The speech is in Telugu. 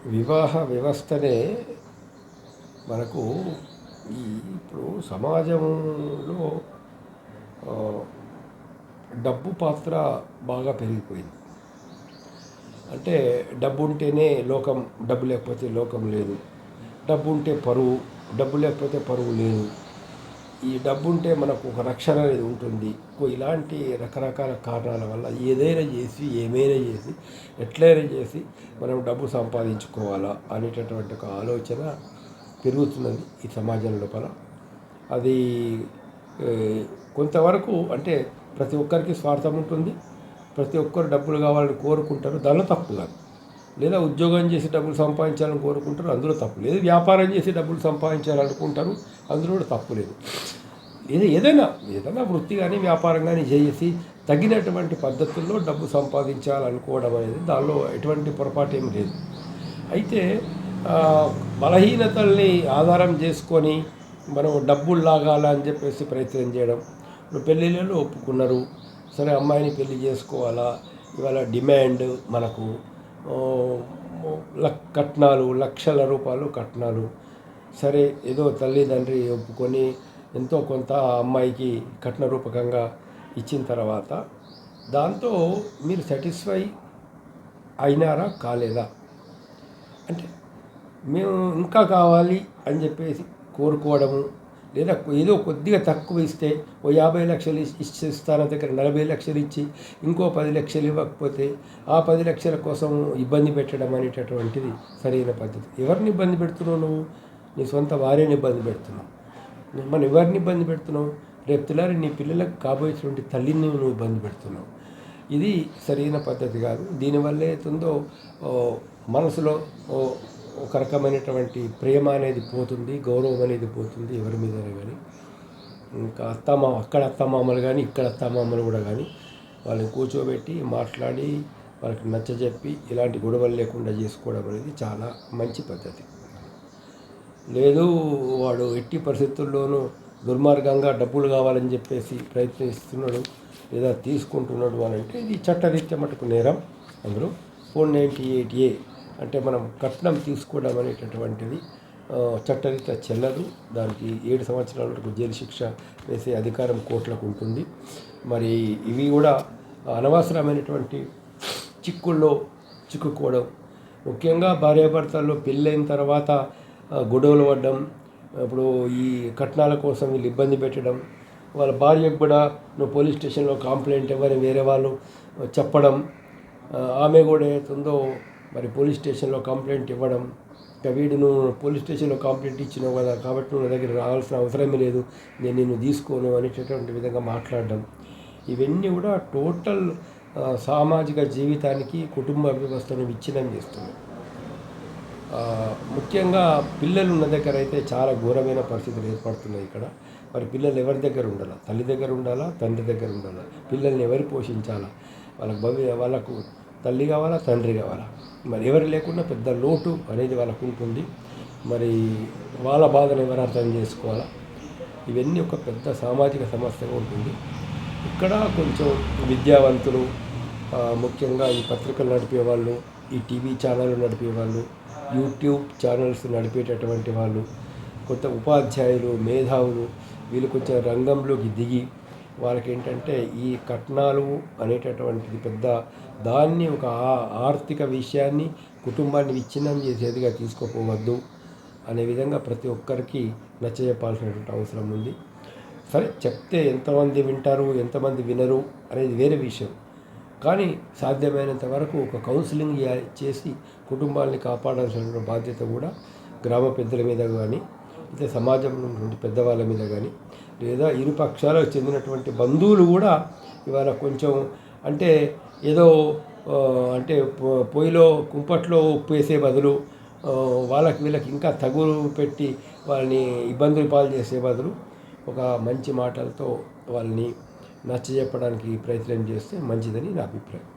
వివాహ వ్యవస్థనే మనకు ఇప్పుడు సమాజంలో ఆహ్, డబ్బు పాత్ర బాగా పెరిగిపోయింది. అంటే డబ్బు ఉంటేనే లోకం, డబ్బు లేకపోతే లోకం లేదు. డబ్బు ఉంటే పరువు, డబ్బు లేకపోతే పరువు లేదు. ఈ డబ్బు ఉంటే మనకు ఒక రక్షణ అనేది ఉంటుంది. ఇలాంటి రకరకాల కారణాల వల్ల ఏదైనా చేసి, ఏమైనా చేసి, ఎట్లైనా చేసి మనం డబ్బు సంపాదించుకోవాలా అనేటటువంటి ఒక ఆలోచన పెరుగుతున్నది ఈ సమాజం లోపల. అది కొంతవరకు అంటే ప్రతి ఒక్కరికి స్వార్థం ఉంటుంది. ప్రతి ఒక్కరు డబ్బులు కావాలని కోరుకుంటారు, దానిలో తప్పు కాదు. లేదా ఉద్యోగం చేసి డబ్బులు సంపాదించాలని కోరుకుంటారు, అందులో తప్పు లేదు. వ్యాపారం చేసి డబ్బులు సంపాదించాలనుకుంటారు, అందులో కూడా తప్పు లేదు. ఏదైనా వృత్తి కానీ వ్యాపారం కానీ చేసి తగినటువంటి పద్ధతుల్లో డబ్బు సంపాదించాలనుకోవడం అనేది దానిలో ఎటువంటి పొరపాటు ఏమి లేదు. అయితే బలహీనతల్ని ఆధారం చేసుకొని మనం డబ్బులు లాగాలని చెప్పేసి ప్రయత్నం చేయడం. ఇప్పుడు పెళ్ళిళ్ళు ఒప్పుకున్నారు, సరే అమ్మాయిని పెళ్లి చేసుకోవాలా, ఇవాళ డిమాండ్ మనకు కట్నాలు, లక్షల రూపాయలు కట్నాలు. సరే ఏదో తల్లిదండ్రి ఒప్పుకొని ఎంతో కొంత అమ్మాయికి కట్న రూపకంగా ఇచ్చిన తర్వాత దాంతో మీరు సాటిస్ఫై అయినారా కాలేదా? అంటే మేము ఇంకా కావాలి అని చెప్పేసి కోరుకోవడము, లేదా ఏదో కొద్దిగా తక్కువ ఇస్తే ఓ 50 లక్షలు ఇస్తాన దగ్గర 40 లక్షలు ఇచ్చి ఇంకో 10 లక్షలు ఇవ్వకపోతే ఆ 10 లక్షల కోసం ఇబ్బంది పెట్టడం అనేటటువంటిది సరైన పద్ధతి. ఎవరిని ఇబ్బంది పెడుతున్నావు నువ్వు? నీ సొంత భార్యని ఇబ్బంది పెడుతున్నావు. మనం ఎవరిని ఇబ్బంది పెడుతున్నావు? రేపు తెల్లారి నీ పిల్లలకు కాబోయేటువంటి తల్లిని నువ్వు ఇబ్బంది పెడుతున్నావు. ఇది సరైన పద్ధతి కాదు. దీనివల్ల ఏతుందో మనసులో ఒక రకమైనటువంటి ప్రేమ అనేది పోతుంది, గౌరవం అనేది పోతుంది ఎవరి మీద కానీ. ఇంకా అక్కడ అత్తమామలు కానీ ఇక్కడ అత్తమామలు కూడా కానీ వాళ్ళని కూర్చోబెట్టి మాట్లాడి వాళ్ళకి నచ్చజెప్పి ఇలాంటి గొడవలు లేకుండా చేసుకోవడం అనేది చాలా మంచి పద్ధతి. లేదు వాడు ఎట్టి పరిస్థితుల్లోనూ దుర్మార్గంగా డబ్బులు కావాలని చెప్పేసి ప్రయత్నిస్తున్నాడు లేదా తీసుకుంటున్నాడు అని అంటే ఇది చట్టరీత్యా మటుకు నేరం. అందులో 498A అంటే మనం కట్నం తీసుకోవడం అనేటటువంటిది చట్టరీత్యా చెల్లదు. దానికి 7 సంవత్సరాల వరకు జైలు శిక్ష వేసే అధికారం కోర్టులకు ఉంటుంది. మరి ఇవి కూడా అనవసరమైనటువంటి చిక్కుల్లో చిక్కుకోవడం, ముఖ్యంగా భార్యాభర్తల్లో పెళ్ళైన తర్వాత గొడవలు పడడం, ఇప్పుడు ఈ కట్నాల కోసం వీళ్ళు ఇబ్బంది పెట్టడం, వాళ్ళ భార్యకు కూడా నువ్వు పోలీస్ స్టేషన్లో కంప్లైంట్ ఇవ్వని వేరే వాళ్ళు చెప్పడం, ఆమె కూడా ఏతుందో మరి పోలీస్ స్టేషన్లో కంప్లైంట్ ఇవ్వడం, ఇంకా వీడు నువ్వు పోలీస్ స్టేషన్లో కంప్లైంట్ ఇచ్చినావు కదా కాబట్టి నువ్వు నా దగ్గర రావాల్సిన అవసరమే లేదు, నేను నిన్ను తీసుకోను అనేటటువంటి విధంగా మాట్లాడడం, ఇవన్నీ కూడా టోటల్ సామాజిక జీవితానికి కుటుంబ వ్యవస్థను విచ్ఛిన్నం చేస్తున్నాయి. ముఖ్యంగా పిల్లలు ఉన్న దగ్గర అయితే చాలా ఘోరమైన పరిస్థితులు ఏర్పడుతున్నాయి ఇక్కడ. మరి పిల్లలు ఎవరి దగ్గర ఉండాలా? తల్లి దగ్గర ఉండాలా, తండ్రి దగ్గర ఉండాలా? పిల్లల్ని ఎవరు పోషించాలా? వాళ్ళకు తల్లి కావాలా, తండ్రి కావాలా? మరి ఎవరు లేకుండా పెద్ద లోటు అనేది వాళ్ళకు ఉంటుంది. మరి వాళ్ళ బాధను ఎవరు అర్థం చేసుకోవాలా? ఇవన్నీ ఒక పెద్ద సామాజిక సమస్యగా ఉంటుంది. ఇక్కడ కొంచెం విద్యావంతులు, ముఖ్యంగా ఈ పత్రికలు నడిపేవాళ్ళు, ఈ టీవీ ఛానళ్ళు నడిపేవాళ్ళు, యూట్యూబ్ ఛానల్స్ నడిపేటటువంటి వాళ్ళు, కొంత ఉపాధ్యాయులు, మేధావులు, వీళ్ళు కొంచెం రంగంలోకి దిగి వాళ్ళకి ఏంటంటే ఈ కట్నాలు అనేటటువంటిది పెద్ద దాన్ని ఒక ఆర్థిక విషయాన్ని కుటుంబాన్ని విచ్ఛిన్నం చేసేదిగా తీసుకోపోవద్దు అనే విధంగా ప్రతి ఒక్కరికి నచ్చజెప్పాల్సినటువంటి అవసరం ఉంది. సరే చెప్తే ఎంతమంది వింటారు, ఎంతమంది వినరు అనేది వేరే విషయం. కానీ సాధ్యమైనంత వరకు ఒక కౌన్సిలింగ్ చేసి కుటుంబాన్ని కాపాడాల్సిన బాధ్యత కూడా గ్రామ పెద్దల మీద కానీ, అయితే సమాజంలో ఉన్నటువంటి పెద్దవాళ్ళ మీద కానీ, లేదా ఇరు పక్షాలకు చెందినటువంటి బంధువులు కూడా ఇవాళ కొంచెం అంటే ఏదో అంటే పొయ్యిలో కుంపట్లో ఉప్పు వేసే బదులు వీళ్ళకి ఇంకా తగులు పెట్టి వాళ్ళని ఇబ్బందులు పాలు చేసే బదులు ఒక మంచి మాటలతో వాళ్ళని నచ్చజెప్పడానికి ప్రయత్నం చేస్తే మంచిదని నా అభిప్రాయం.